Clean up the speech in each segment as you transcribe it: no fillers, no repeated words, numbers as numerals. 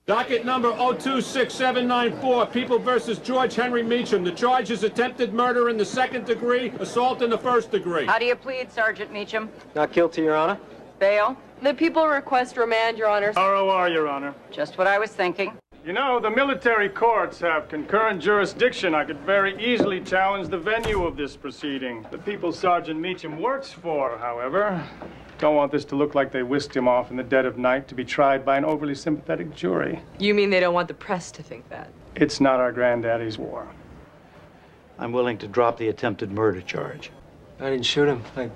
Docket number 026794, People versus George Henry Meacham. The charge is attempted murder in the second degree, assault in the first degree. How do you plead, Sergeant Meacham? Not guilty, Your Honor. Bail? The people request remand, Your Honor. ROR, Your Honor. Just what I was thinking. You know, the military courts have concurrent jurisdiction. I could very easily challenge the venue of this proceeding. The people Sergeant Meacham works for, however, don't want this to look like they whisked him off in the dead of night to be tried by an overly sympathetic jury. You mean they don't want the press to think that? It's not our granddaddy's war. I'm willing to drop the attempted murder charge. I didn't shoot him.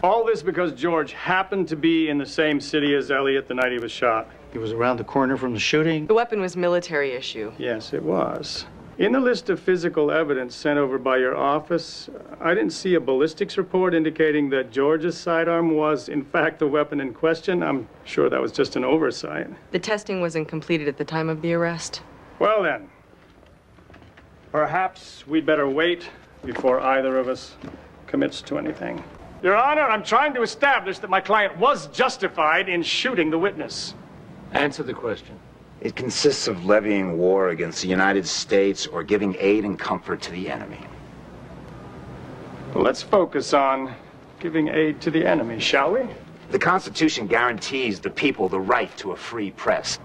All this because George happened to be in the same city as Elliot the night he was shot. He was around the corner from the shooting. The weapon was military issue. Yes, it was. In the list of physical evidence sent over by your office, I didn't see a ballistics report indicating that George's sidearm was, in fact, the weapon in question. I'm sure that was just an oversight. The testing wasn't completed at the time of the arrest. Well then, perhaps we'd better wait before either of us commits to anything. Your Honor, I'm trying to establish that my client was justified in shooting the witness. Answer the question. It consists of levying war against the United States or giving aid and comfort to the enemy. Well, let's focus on giving aid to the enemy, shall we? The Constitution guarantees the people the right to a free press.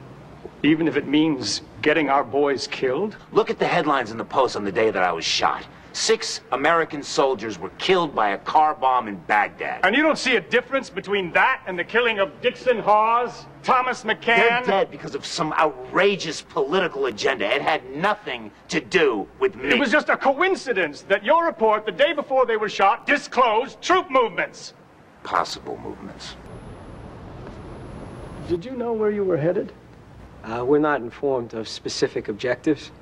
Even if it means getting our boys killed? Look at the headlines in the Post on the day that I was shot. 6 American soldiers were killed by a car bomb in Baghdad. And you don't see a difference between that and the killing of Dixon Hawes, Thomas McCann? They're dead because of some outrageous political agenda. It had nothing to do with me. It was just a coincidence that your report the day before they were shot disclosed troop movements. Possible movements. Did you know where you were headed? We're not informed of specific objectives.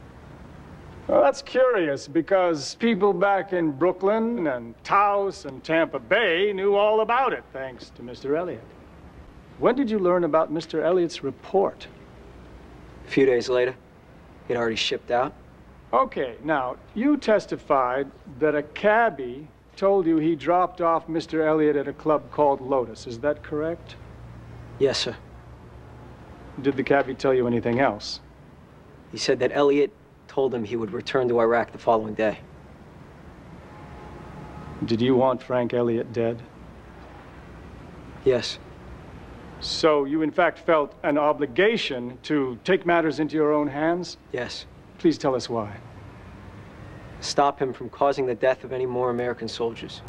Well, that's curious, because people back in Brooklyn and Taos and Tampa Bay knew all about it, thanks to Mr. Elliott. When did you learn about Mr. Elliott's report? A few days later, he'd already shipped out. Okay, now, you testified that a cabbie told you he dropped off Mr. Elliott at a club called Lotus. Is that correct? Yes, sir. Did the cabbie tell you anything else? He said that Elliott told him he would return to Iraq the following day. Did you want Frank Elliott dead? Yes. So you, in fact, felt an obligation to take matters into your own hands? Yes. Please tell us why. Stop him from causing the death of any more American soldiers.